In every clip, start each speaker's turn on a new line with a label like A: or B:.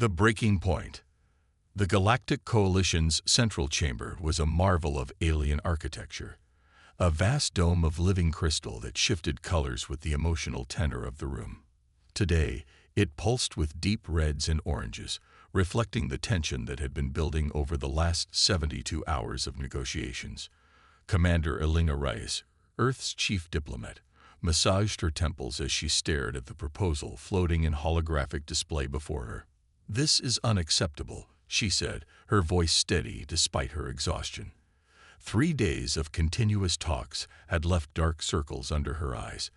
A: The breaking point. The Galactic Coalition's central chamber was a marvel of alien architecture, a vast dome of living crystal that shifted colors with the emotional tenor of the room. Today, it pulsed with deep reds and oranges, reflecting the tension that had been building over the last 72 hours of negotiations. Commander Elena Reyes, Earth's chief diplomat, massaged her temples as she stared at the proposal floating in holographic display before her. "This is unacceptable," she said, her voice steady despite her exhaustion. 3 days of continuous talks had left dark circles under her eyes,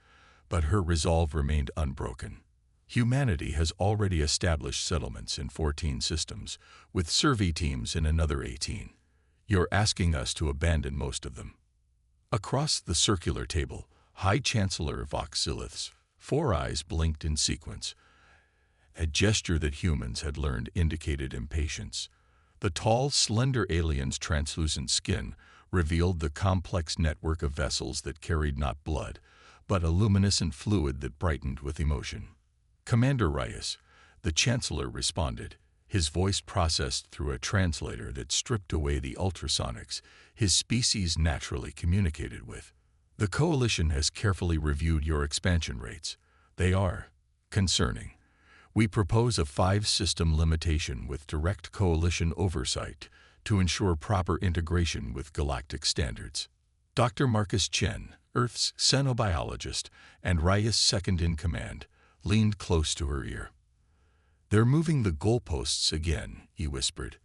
A: but her resolve remained unbroken. Humanity has already established settlements in 14 systems, with survey teams in another 18. You're asking us to abandon most of them. Across the circular table, High Chancellor Voxilith's 4 eyes blinked in sequence, a gesture that humans had learned indicated impatience. The tall, slender alien's translucent skin revealed the complex network of vessels that carried not blood, but a luminescent fluid that brightened with emotion. "Commander Reyes," the Chancellor responded, his voice processed through a translator that stripped away the ultrasonics his species naturally communicated with. "The Coalition has carefully reviewed your expansion rates. They are concerning. We propose a 5-system limitation with direct Coalition oversight to ensure proper integration with galactic standards." Dr. Marcus Chen, Earth's xenobiologist and Reyes' second-in-command, leaned close to her ear. "They're moving the goalposts again," he whispered.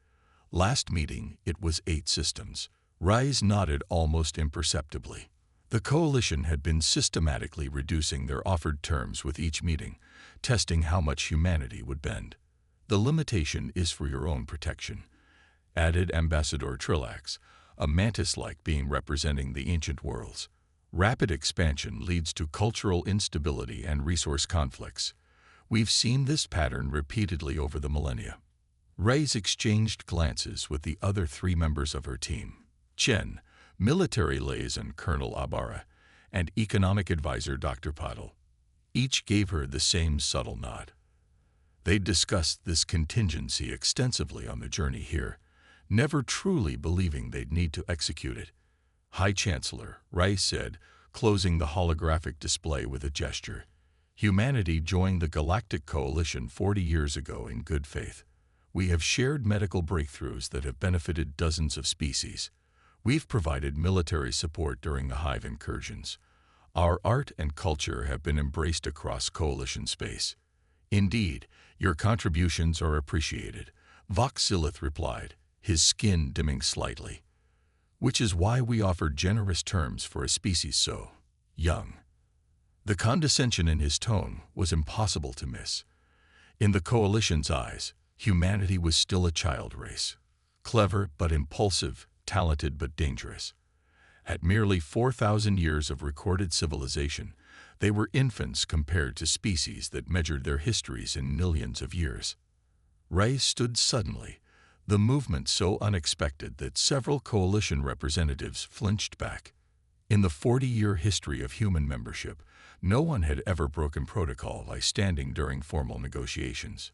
A: "Last meeting, it was 8 systems." Reyes nodded almost imperceptibly. The Coalition had been systematically reducing their offered terms with each meeting, testing how much humanity would bend. "The limitation is for your own protection," added Ambassador Trillax, a mantis-like being representing the ancient worlds. "Rapid expansion leads to cultural instability and resource conflicts. We've seen this pattern repeatedly over the millennia." Reyes exchanged glances with the other 3 members of her team. Chen, military liaison Colonel Abara, and economic advisor Dr. Patel. Each gave her the same subtle nod. They'd discussed this contingency extensively on the journey here, never truly believing they'd need to execute it. "High Chancellor," Reyes said, closing the holographic display with a gesture, "humanity joined the Galactic Coalition 40 years ago in good faith. We have shared medical breakthroughs that have benefited dozens of species. We've provided military support during the Hive incursions. Our art and culture have been embraced across Coalition space. Indeed, your contributions are appreciated," Voxilith replied, his skin dimming slightly. "Which is why we offered generous terms for a species so young." The condescension in his tone was impossible to miss. In the Coalition's eyes, humanity was still a child race, clever but impulsive, talented but dangerous. At merely 4,000 years of recorded civilization, they were infants compared to species that measured their histories in millions of years. Reyes stood suddenly, the movement so unexpected that several Coalition representatives flinched back. In the 40-year history of human membership, no one had ever broken protocol by standing during formal negotiations.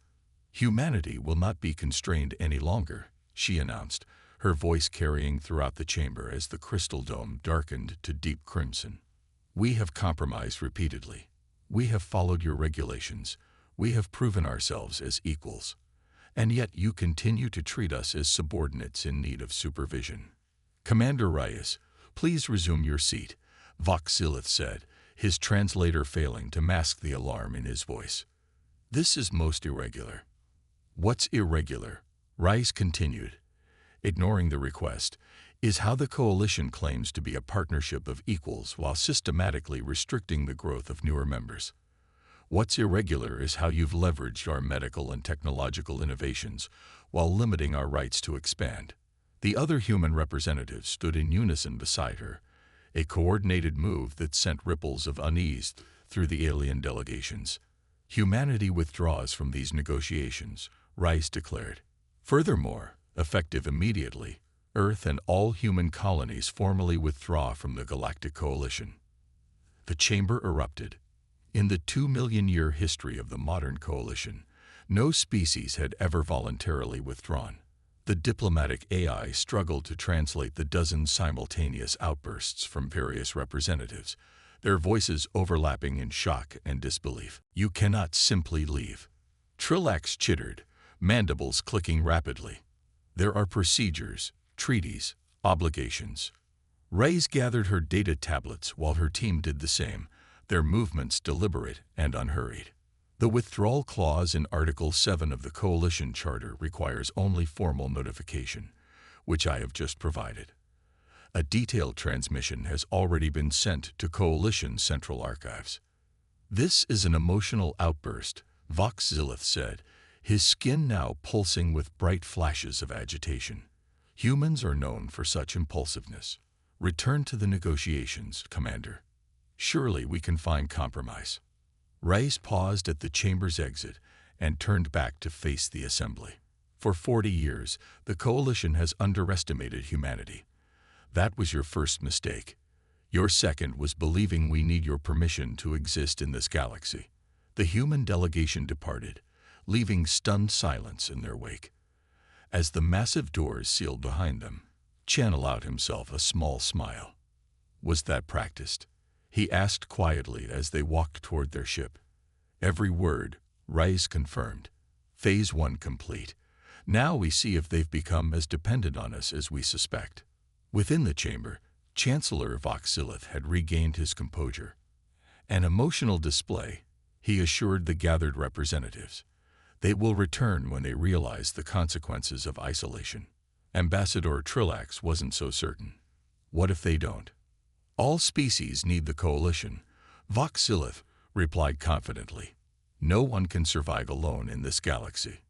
A: "Humanity will not be constrained any longer," she announced, her voice carrying throughout the chamber as the crystal dome darkened to deep crimson. "We have compromised repeatedly. We have followed your regulations. We have proven ourselves as equals. And yet you continue to treat us as subordinates in need of supervision." "Commander Reyes, please resume your seat," Voxilith said, his translator failing to mask the alarm in his voice. "This is most irregular." "What's irregular?" Reyes continued, ignoring the request, "is how the Coalition claims to be a partnership of equals while systematically restricting the growth of newer members. What's irregular is how you've leveraged our medical and technological innovations while limiting our rights to expand." The other human representatives stood in unison beside her, a coordinated move that sent ripples of unease through the alien delegations. "Humanity withdraws from these negotiations," Reyes declared. "Furthermore, effective immediately, Earth and all human colonies formally withdraw from the Galactic Coalition." The chamber erupted. In the 2-million-year history of the modern coalition, No species had ever voluntarily withdrawn. The diplomatic AI struggled to translate the dozen simultaneous outbursts from various representatives, their voices overlapping in shock and disbelief. "You cannot simply leave." Trillax chittered, mandibles clicking rapidly. "There are procedures, treaties, obligations." Reyes gathered her data tablets while her team did the same, their movements deliberate and unhurried. The withdrawal clause in Article 7 of the Coalition Charter requires only formal notification, which I have just provided. A detailed transmission has already been sent to Coalition Central Archives. "This is an emotional outburst," Vox-Zilith said, his skin now pulsing with bright flashes of agitation. "Humans are known for such impulsiveness. Return to the negotiations, Commander. Surely we can find compromise." Reyes paused at the chamber's exit and turned back to face the assembly. "For 40 years, the Coalition has underestimated humanity. That was your first mistake. Your second was believing we need your permission to exist in this galaxy." The human delegation departed, leaving stunned silence in their wake. As the massive doors sealed behind them, Chen allowed himself a small smile. "Was that practiced?" he asked quietly as they walked toward their ship. "Every word," Reyes confirmed. "Phase 1 complete. Now we see if they've become as dependent on us as we suspect." Within the chamber, Chancellor Vox-Zilith had regained his composure. "An emotional display," he assured the gathered representatives. "They will return when they realize the consequences of isolation." Ambassador Trillax wasn't so certain. "What if they don't?" "All species need the Coalition," Vox-Zilith replied confidently. "No one can survive alone in this galaxy."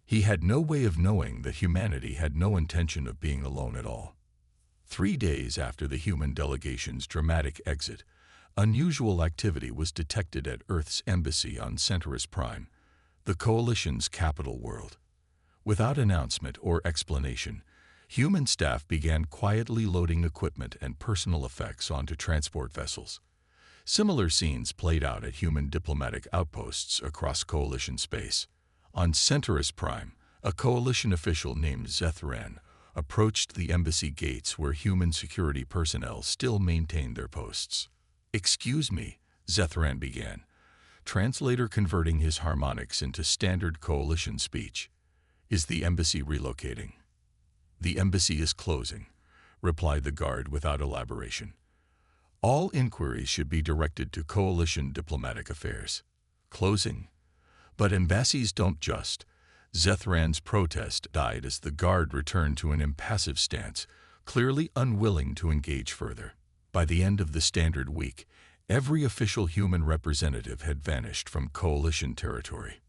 A: He had no way of knowing that humanity had no intention of being alone at all. 3 days after the human delegation's dramatic exit, unusual activity was detected at Earth's embassy on Centaurus Prime, the Coalition's capital world. Without announcement or explanation, human staff began quietly loading equipment and personal effects onto transport vessels. Similar scenes played out at human diplomatic outposts across Coalition space. On Centaurus Prime, a Coalition official named Zethran approached the embassy gates where human security personnel still maintained their posts. "Excuse me," Zethran began, translator converting his harmonics into standard Coalition speech. "Is the embassy relocating?" "The embassy is closing," replied the guard without elaboration. "All inquiries should be directed to Coalition Diplomatic Affairs." "Closing? But embassies don't just..." Zethran's protest died as the guard returned to an impassive stance, clearly unwilling to engage further. By the end of the standard week, every official human representative had vanished from Coalition territory.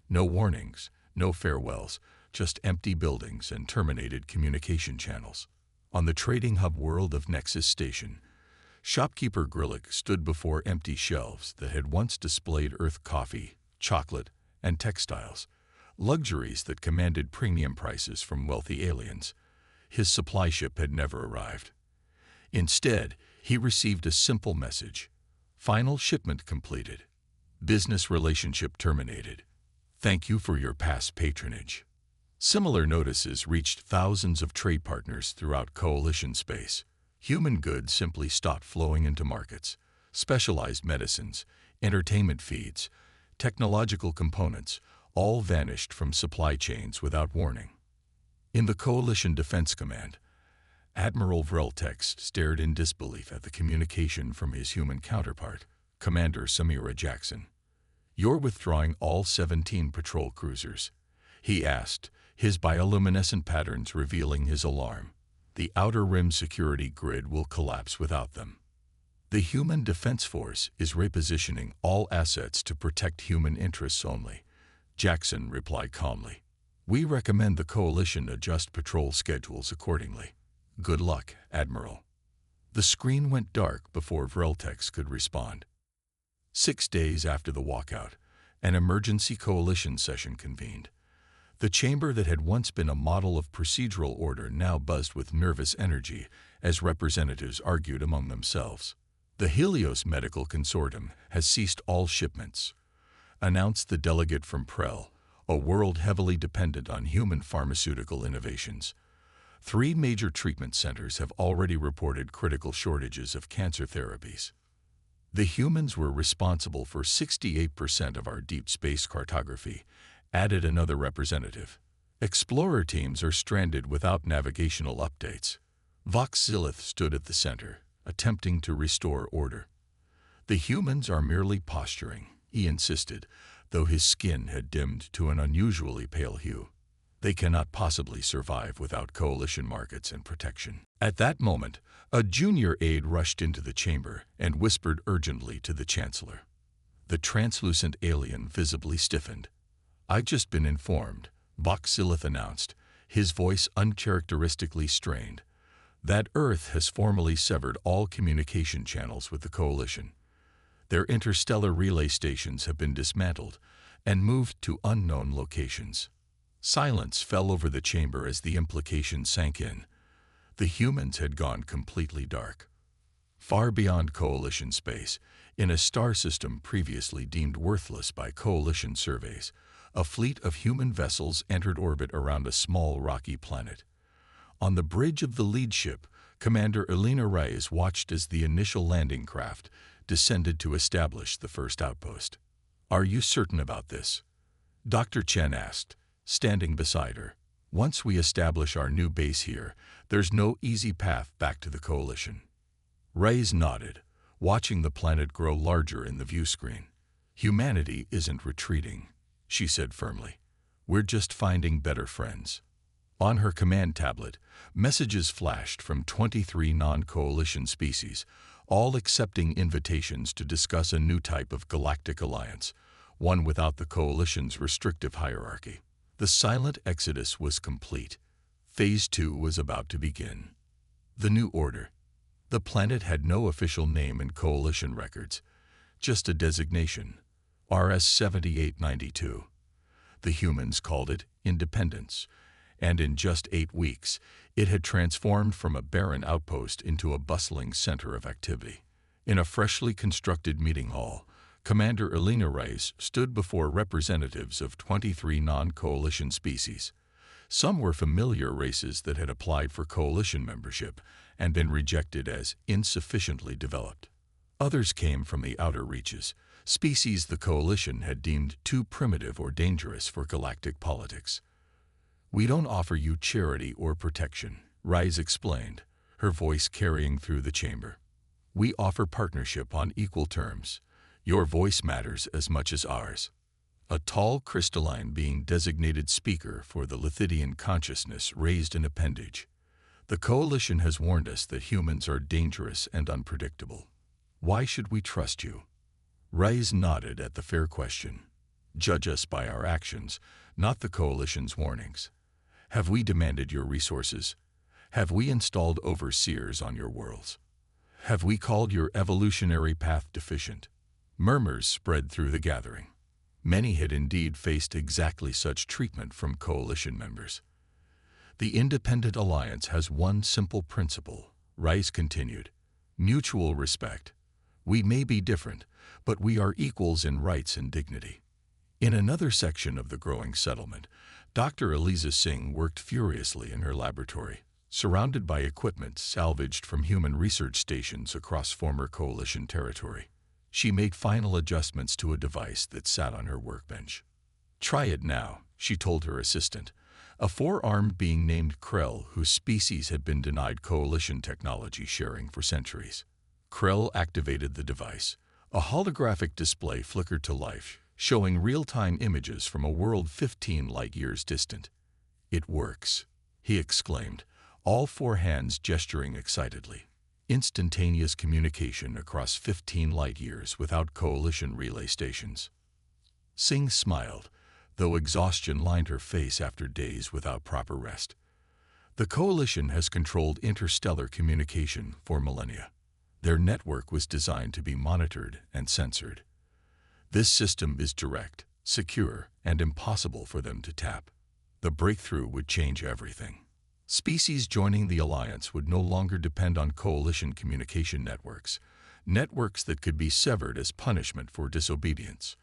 A: No warnings, no farewells, just empty buildings and terminated communication channels. On the trading hub world of Nexus Station, shopkeeper Grillick stood before empty shelves that had once displayed Earth coffee, chocolate, and textiles, luxuries that commanded premium prices from wealthy aliens. His supply ship had never arrived. Instead, he received a simple message: "Final shipment completed. Business relationship terminated. Thank you for your past patronage." Similar notices reached thousands of trade partners throughout Coalition space. Human goods simply stopped flowing into markets. Specialized medicines, entertainment feeds, technological components all vanished from supply chains without warning. In the Coalition Defense Command, Admiral Vreltex stared in disbelief at the communication from his human counterpart, Commander Samira Jackson. "You're withdrawing all 17 patrol cruisers?" he asked, his bioluminescent patterns revealing his alarm. "The Outer Rim security grid will collapse without them." "The Human Defense Force is repositioning all assets to protect human interests only," Jackson replied calmly. "We recommend the Coalition adjust patrol schedules accordingly. Good luck, Admiral." The screen went dark before Vreltex could respond. 6 days after the walkout, an emergency Coalition session convened. The chamber that had once been a model of procedural order now buzzed with nervous energy as representatives argued among themselves. "The Helios Medical Consortium has ceased all shipments," announced the delegate from Prel, a world heavily dependent on human pharmaceutical innovations. 3 major treatment centers have already reported critical shortages of cancer therapies. The humans were responsible for 68% of our deep space cartography, added another representative. Explorer teams are stranded without navigational updates. Voxilith stood at the center, attempting to restore order. The humans are merely posturing, he insisted, though his skin had dimmed to an unusually pale hue. They cannot possibly survive without coalition markets and protection. At that moment, a junior aide rushed into the chamber and whispered urgently to the Chancellor. The translucent alien visibly stiffened. "I've just been informed," Voxilith announced, his voice uncharacteristically strained, "that Earth has formally severed all communication channels with the Coalition. Their interstellar relay stations have been dismantled and moved to unknown locations." Silence fell over the chamber as the implication sank in. The humans had gone completely dark. Far beyond Coalition space, in a star system previously deemed worthless by Coalition surveys, a fleet of human vessels entered orbit around a small rocky planet. On the bridge of the lead ship, Commander Elena Reyes watched as the initial landing craft descended to establish the first outpost. "Are you certain about this?" Dr. Chen asked, standing beside her. "Once we establish our new base here, there's no easy path back to the Coalition." Reyes nodded, watching the planet grow larger in the view screen. "Humanity isn't retreating," she said firmly. "We're just finding better friends." On her command tablet, messages flashed from 23 non-coalition species, all accepting invitations to discuss a new type of galactic alliance, one without the Coalition's restrictive hierarchy. The silent exodus was complete. Phase 2 was about to begin. The New Order. The planet had no official name in Coalition records, just a designation, RS-7892. The humans called it Independence, and in just 8 weeks, it had transformed from a barren outpost into a bustling center of activity. In a freshly constructed meeting hall, Commander Elena Reyes stood before representatives of 23 non-coalition species. Some were familiar races that had applied for coalition membership and been rejected as insufficiently developed. Others came from the outer reaches, species the coalition had deemed too primitive or dangerous for galactic politics. "We don't offer you charity or protection," Reyes explained, her voice carrying through the chamber. "We offer partnership on equal terms. Your voice matters as much as ours." A tall crystalline being designated speaker for the Lithidian consciousness raised an appendage. "The Coalition has warned us that humans are dangerous and unpredictable. Why should we trust you?" Reyes nodded at the fair question. "Judge us by our actions, not the Coalition's warnings. Have we demanded your resources? Have we installed overseers on your worlds? Have we called your evolutionary path deficient?" Murmurs spread through the gathering. Many had indeed faced exactly such treatment from Coalition members. "The Independent Alliance has one simple principle," Reyes continued, "mutual respect. We may be different, but we are equals in rights and dignity." In another section of the growing settlement, Dr. Eliza Singh worked furiously in her laboratory, surrounded by equipment salvaged from human research stations across former Coalition territory. She made final adjustments to a device that sat on her workbench. "Try it now," she told her assistant, a four-armed being named Krell, whose species had been denied Coalition technology sharing for centuries. Krell activated the device. A holographic display flickered to life, showing real-time images from a world 15 light-years distant. "It works," he exclaimed, all 4 hands gesturing excitedly. Instantaneous communication across 15 light-years without Coalition relay stations. Singh smiled, though exhaustion lined her face after days without proper rest. The Coalition has controlled interstellar communication for millennia. Their network was designed to be monitored and censored. This system is direct, secure, and impossible for them to tap. The breakthrough would change everything. Species joining the Alliance would no longer depend on Coalition communication networks, networks that could be severed as punishment for disobedience.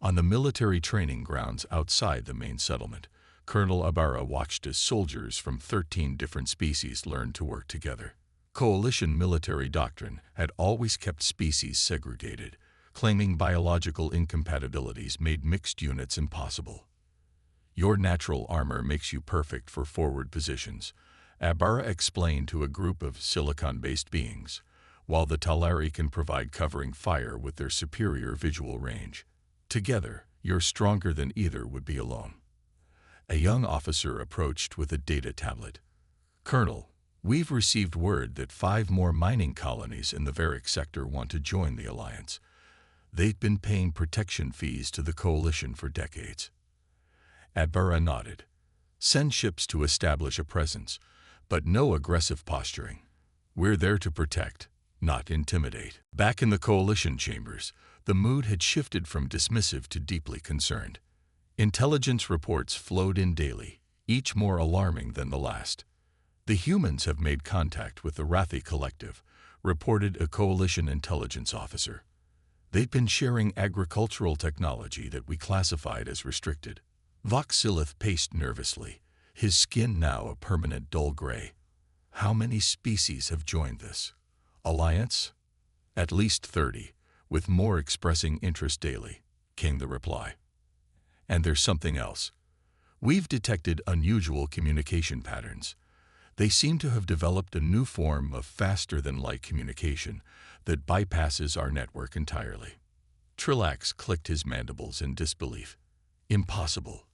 A: On the military training grounds outside the main settlement, Colonel Ibarra watched as soldiers from 13 different species learned to work together. Coalition military doctrine had always kept species segregated, claiming biological incompatibilities made mixed units impossible. Your natural armor makes you perfect for forward positions, Ibarra explained to a group of silicon-based beings, while the Talari can provide covering fire with their superior visual range. Together, you're stronger than either would be alone. A young officer approached with a data tablet. Colonel, we've received word that 5 more mining colonies in the Varick sector want to join the Alliance. They've been paying protection fees to the Coalition for decades. Ibarra nodded. Send ships to establish a presence, but no aggressive posturing. We're there to protect, not intimidate. Back in the Coalition chambers, the mood had shifted from dismissive to deeply concerned. Intelligence reports flowed in daily, each more alarming than the last. The humans have made contact with the Rathi Collective, reported a Coalition intelligence officer. They'd been sharing agricultural technology that we classified as restricted. Voxilith paced nervously, his skin now a permanent dull gray. How many species have joined this alliance? At least 30, with more expressing interest daily, came the reply. And there's something else. We've detected unusual communication patterns. They seem to have developed a new form of faster-than-light communication that bypasses our network entirely. Trillax clicked his mandibles in disbelief. Impossible.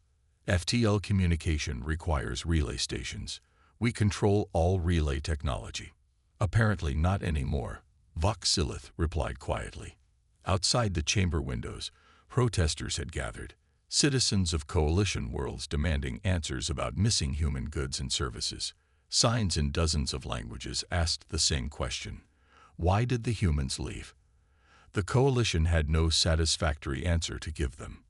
A: FTL communication requires relay stations. We control all relay technology. Apparently not anymore, Voxilith replied quietly. Outside the chamber windows, protesters had gathered, citizens of Coalition worlds demanding answers about missing human goods and services. Signs in dozens of languages asked the same question. Why did the humans leave? The Coalition had no satisfactory answer to give them.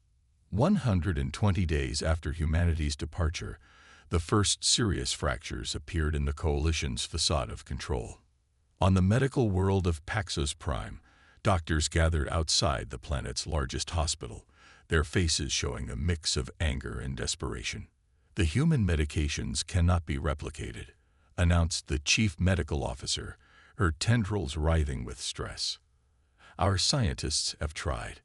A: 120 days after humanity's departure, the first serious fractures appeared in the Coalition's facade of control. On the medical world of Paxos Prime, doctors gathered outside the planet's largest hospital, their faces showing a mix of anger and desperation. The human medications cannot be replicated, announced the chief medical officer, her tendrils writhing with stress. Our scientists have tried.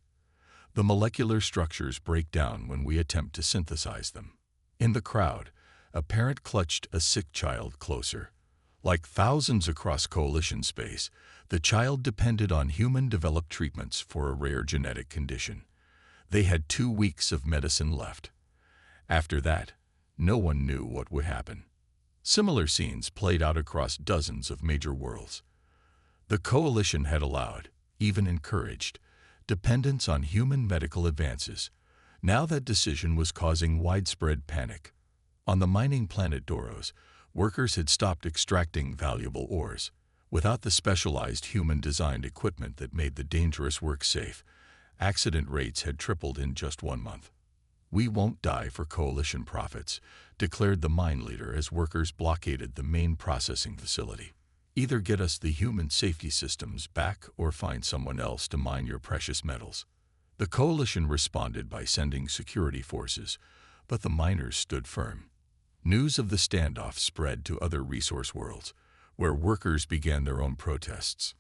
A: The molecular structures break down when we attempt to synthesize them. In the crowd, a parent clutched a sick child closer. Like thousands across Coalition space, the child depended on human-developed treatments for a rare genetic condition. They had 2 weeks of medicine left. After that, no one knew what would happen. Similar scenes played out across dozens of major worlds. The Coalition had allowed, even encouraged, dependence on human medical advances. Now that decision was causing widespread panic. On the mining planet Doros, workers had stopped extracting valuable ores. Without the specialized human-designed equipment that made the dangerous work safe, accident rates had tripled in just 1 month. We won't die for Coalition profits, declared the mine leader as workers blockaded the main processing facility. Either get us the human safety systems back or find someone else to mine your precious metals. The Coalition responded by sending security forces, but the miners stood firm. News of the standoff spread to other resource worlds, where workers began their own protests.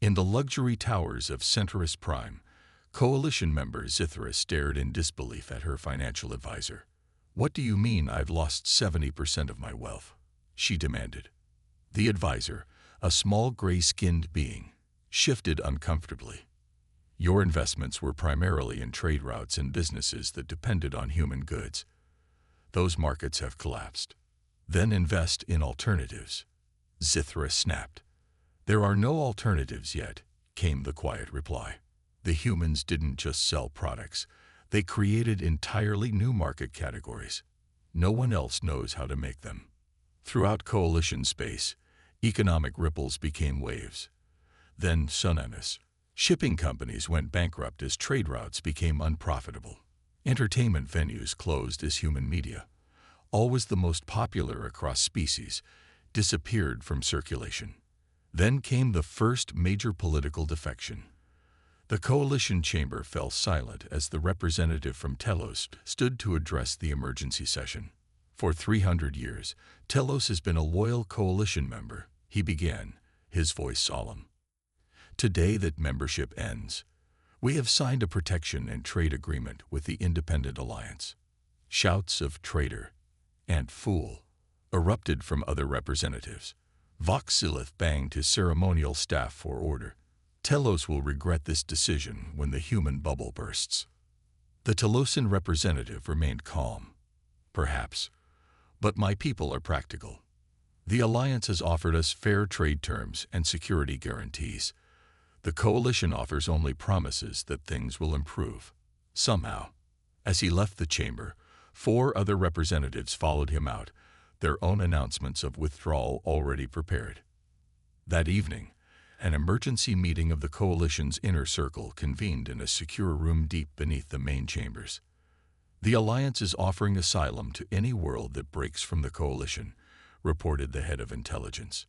A: In the luxury towers of Centaurus Prime, Coalition member Zithra stared in disbelief at her financial advisor. "What do you mean I've lost 70% of my wealth?" she demanded. The advisor, a small gray-skinned being, shifted uncomfortably. "Your investments were primarily in trade routes and businesses that depended on human goods. Those markets have collapsed. Then invest in alternatives," Zithra snapped. "There are no alternatives yet," came the quiet reply. The humans didn't just sell products. They created entirely new market categories. No one else knows how to make them. Throughout Coalition space, economic ripples became waves. Then tsunamis. Shipping companies went bankrupt as trade routes became unprofitable. Entertainment venues closed as human media, always the most popular across species, disappeared from circulation. Then came the first major political defection. The coalition chamber fell silent as the representative from Telos stood to address the emergency session. For 300 years, Telos has been a loyal coalition member, he began, his voice solemn. Today that membership ends, we have signed a protection and trade agreement with the Independent Alliance. Shouts of traitor and fool erupted from other representatives. Voxilith banged his ceremonial staff for order. Telos will regret this decision when the human bubble bursts. The Telosian representative remained calm. Perhaps, but my people are practical. The Alliance has offered us fair trade terms and security guarantees. The coalition offers only promises that things will improve. Somehow, as he left the chamber, 4 other representatives followed him out, their own announcements of withdrawal already prepared. That evening, an emergency meeting of the coalition's inner circle convened in a secure room deep beneath the main chambers. The Alliance is offering asylum to any world that breaks from the coalition, reported the head of intelligence.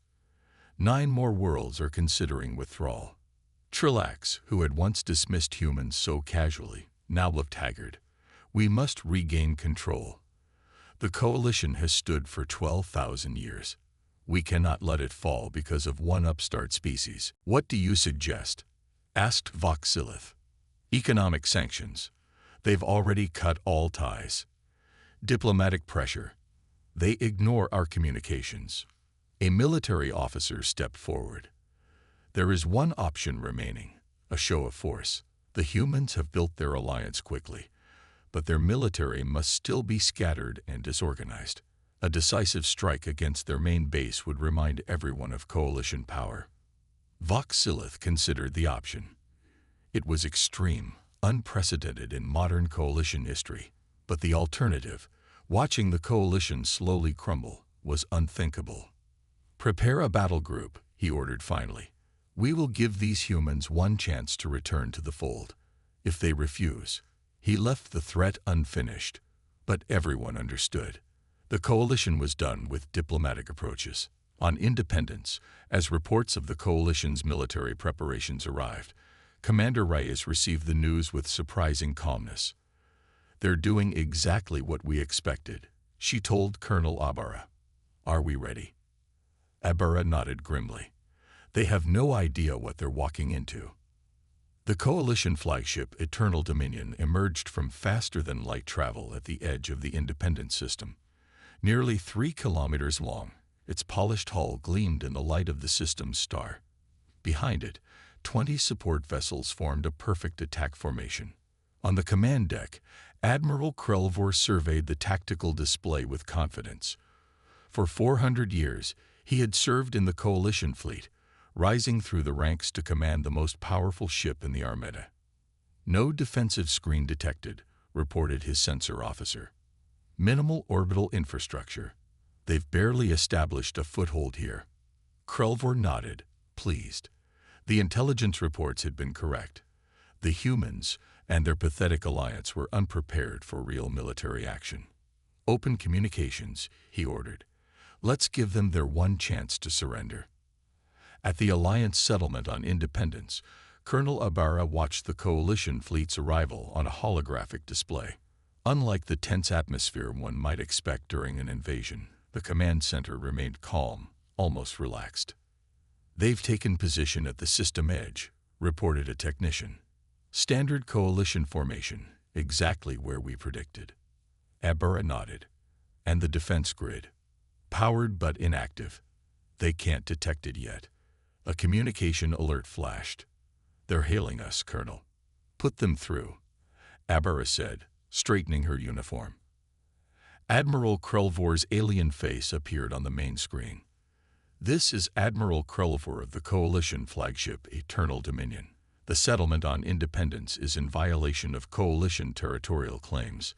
A: 9 more worlds are considering withdrawal. Trillax, who had once dismissed humans so casually, now looked haggard. We must regain control. The coalition has stood for 12,000 years. We cannot let it fall because of one upstart species. What do you suggest? Asked Voxilith. Economic sanctions. They've already cut all ties. Diplomatic pressure. They ignore our communications. A military officer stepped forward. There is one option remaining, a show of force. The humans have built their alliance quickly, but their military must still be scattered and disorganized. A decisive strike against their main base would remind everyone of coalition power. Voxilith considered the option. It was extreme, unprecedented in modern coalition history, but the alternative, watching the coalition slowly crumble, was unthinkable. Prepare a battle group, he ordered finally. We will give these humans one chance to return to the fold. If they refuse, he left the threat unfinished, but everyone understood. The coalition was done with diplomatic approaches. On independence, as reports of the coalition's military preparations arrived, Commander Reyes received the news with surprising calmness. They're doing exactly what we expected, she told Colonel Ibarra. Are we ready? Ibarra nodded grimly. They have no idea what they're walking into. The coalition flagship Eternal Dominion emerged from faster-than-light travel at the edge of the Independence system. Nearly 3 kilometers long, its polished hull gleamed in the light of the system's star. Behind it, 20 support vessels formed a perfect attack formation. On the command deck, Admiral Krelvor surveyed the tactical display with confidence. For 400 years, he had served in the coalition fleet, rising through the ranks to command the most powerful ship in the Armada. No defensive screen detected, reported his sensor officer. Minimal orbital infrastructure. They've barely established a foothold here. Krelvor nodded, pleased. The intelligence reports had been correct. The humans and their pathetic alliance were unprepared for real military action. Open communications, he ordered. Let's give them their one chance to surrender. At the Alliance settlement on Independence, Colonel Ibarra watched the coalition fleet's arrival on a holographic display. Unlike the tense atmosphere one might expect during an invasion, the command center remained calm, almost relaxed. They've taken position at the system edge, reported a technician. Standard coalition formation, exactly where we predicted. Ibarra nodded. And the defense grid. Powered but inactive. They can't detect it yet. A communication alert flashed. They're hailing us, Colonel. Put them through, Ibarra said, straightening her uniform. Admiral Krelvor's alien face appeared on the main screen. This is Admiral Krelvor of the Coalition flagship Eternal Dominion. The settlement on Independence is in violation of Coalition territorial claims.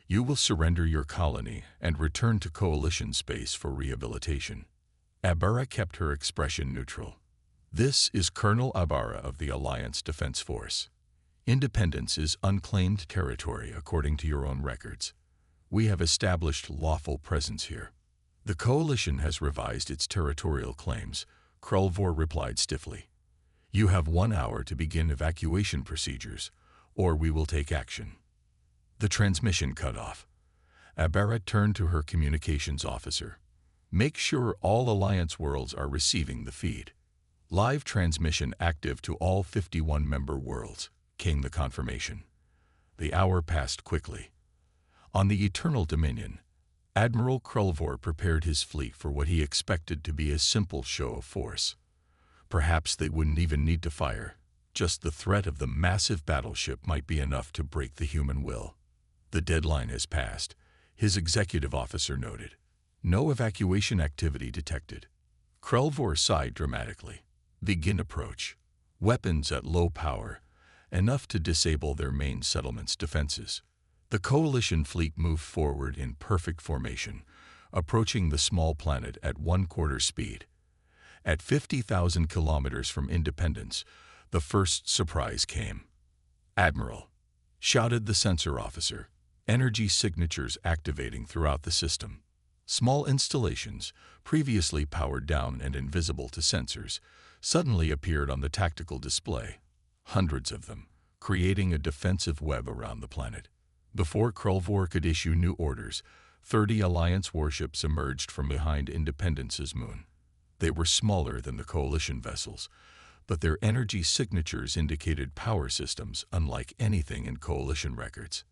A: You will surrender your colony and return to Coalition space for rehabilitation. Ibarra kept her expression neutral. This is Colonel Ibarra of the Alliance Defense Force. Independence is unclaimed territory according to your own records. We have established lawful presence here. The Coalition has revised its territorial claims, Krelvor replied stiffly. You have 1 hour to begin evacuation procedures, or we will take action. The transmission cut off. Abara turned to her communications officer. Make sure all Alliance worlds are receiving the feed. Live transmission active to all 51 member worlds, came the confirmation. The hour passed quickly. On the Eternal Dominion, Admiral Krulvor prepared his fleet for what he expected to be a simple show of force. Perhaps they wouldn't even need to fire. Just the threat of the massive battleship might be enough to break the human will. The deadline has passed, his executive officer noted. No evacuation activity detected. Krulvor sighed dramatically. Begin approach. Weapons at low power, enough to disable their main settlement's defenses. The Coalition fleet moved forward in perfect formation, approaching the small planet at 1/4 speed. At 50,000 kilometers from Independence, the first surprise came. "Admiral," shouted the sensor officer, energy signatures activating throughout the system. Small installations, previously powered down and invisible to sensors, suddenly appeared on the tactical display. Hundreds of them, creating a defensive web around the planet. Before Krulvor could issue new orders, 30 Alliance warships emerged from behind Independence's moon. They were smaller than the Coalition vessels, but their energy signatures indicated power systems unlike anything in Coalition records.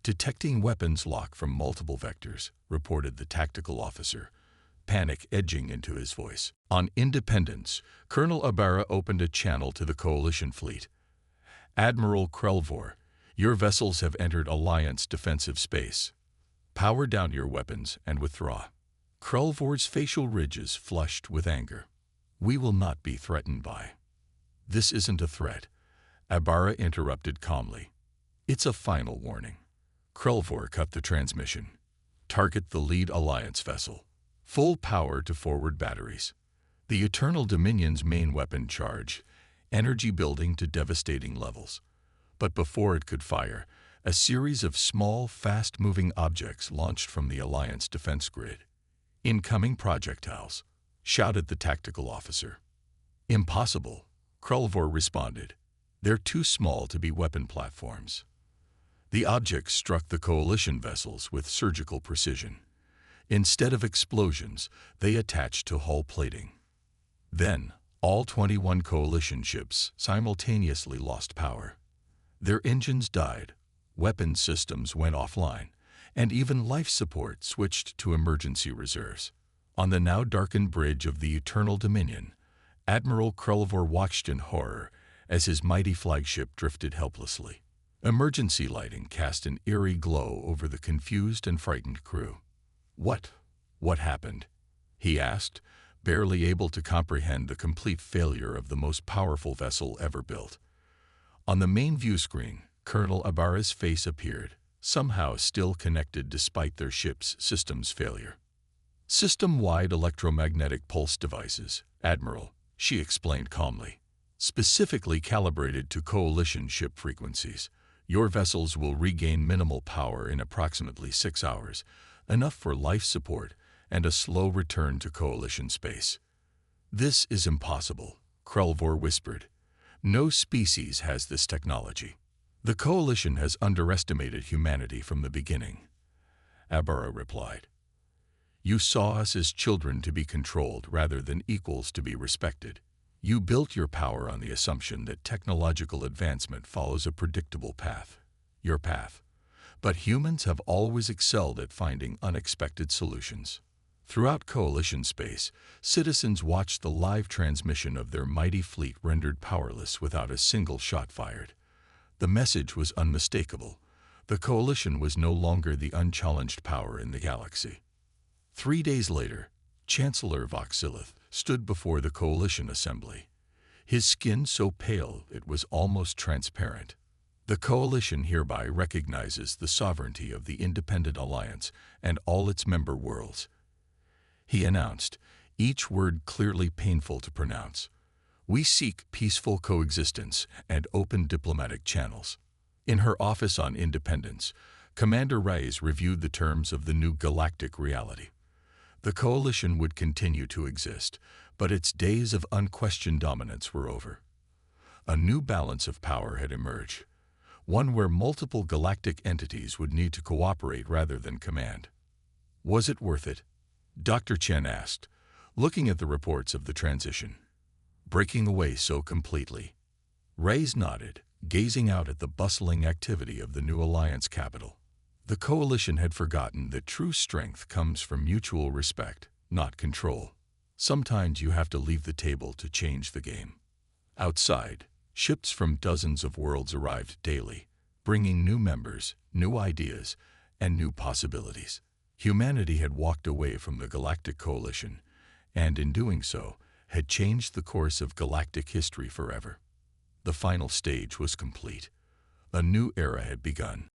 A: "Detecting weapons lock from multiple vectors," reported the tactical officer, panic edging into his voice. On Independence, Colonel Abara opened a channel to the Coalition fleet. "Admiral Krulvor, your vessels have entered Alliance defensive space. Power down your weapons and withdraw." Krulvor's facial ridges flushed with anger. "We will not be threatened by." "This isn't a threat," Abara interrupted calmly. "It's a final warning." Krulvor cut the transmission. "Target the lead Alliance vessel. Full power to forward batteries." The Eternal Dominion's main weapon charge, energy building to devastating levels. But before it could fire, a series of small, fast-moving objects launched from the Alliance defense grid. "Incoming projectiles," shouted the tactical officer. "Impossible," Krulvor responded. "They're too small to be weapon platforms." The objects struck the Coalition vessels with surgical precision. Instead of explosions, they attached to hull plating. Then, all 21 Coalition ships simultaneously lost power. Their engines died, weapon systems went offline, and even life support switched to emergency reserves. On the now darkened bridge of the Eternal Dominion, Admiral Krulvor watched in horror as his mighty flagship drifted helplessly. Emergency lighting cast an eerie glow over the confused and frightened crew. What happened?" he asked, barely able to comprehend the complete failure of the most powerful vessel ever built. On the main view screen, Colonel Abara's face appeared, somehow still connected despite their ship's system's failure. "System-wide electromagnetic pulse devices, Admiral," she explained calmly. "Specifically calibrated to Coalition ship frequencies. Your vessels will regain minimal power in approximately 6 hours, enough for life support and a slow return to Coalition space." "This is impossible," Krulvor whispered. "No species has this technology. The Coalition has underestimated humanity from the beginning." Abara replied. "You saw us as children to be controlled rather than equals to be respected. You built your power on the assumption that technological advancement follows a predictable path, your path. But humans have always excelled at finding unexpected solutions." Throughout Coalition space, citizens watched the live transmission of their mighty fleet rendered powerless without a single shot fired. The message was unmistakable. The Coalition was no longer the unchallenged power in the galaxy. 3 days later, Chancellor Voxilith stood before the Coalition assembly. His skin so pale it was almost transparent. "The Coalition hereby recognizes the sovereignty of the Independent Alliance and all its member worlds," he announced, each word clearly painful to pronounce. "We seek peaceful coexistence and open diplomatic channels." In her office on Independence, Commander Reyes reviewed the terms of the new galactic reality. The Coalition would continue to exist, but its days of unquestioned dominance were over. A new balance of power had emerged, one where multiple galactic entities would need to cooperate rather than command. Was it worth it? Dr. Chen asked, looking at the reports of the transition. Breaking away so completely. Reyes nodded, gazing out at the bustling activity of the new Alliance capital. The coalition had forgotten that true strength comes from mutual respect, not control. Sometimes you have to leave the table to change the game. Outside, ships from dozens of worlds arrived daily, bringing new members, new ideas, and new possibilities. Humanity had walked away from the Galactic Coalition, and in doing so, had changed the course of galactic history forever. The final stage was complete. A new era had begun.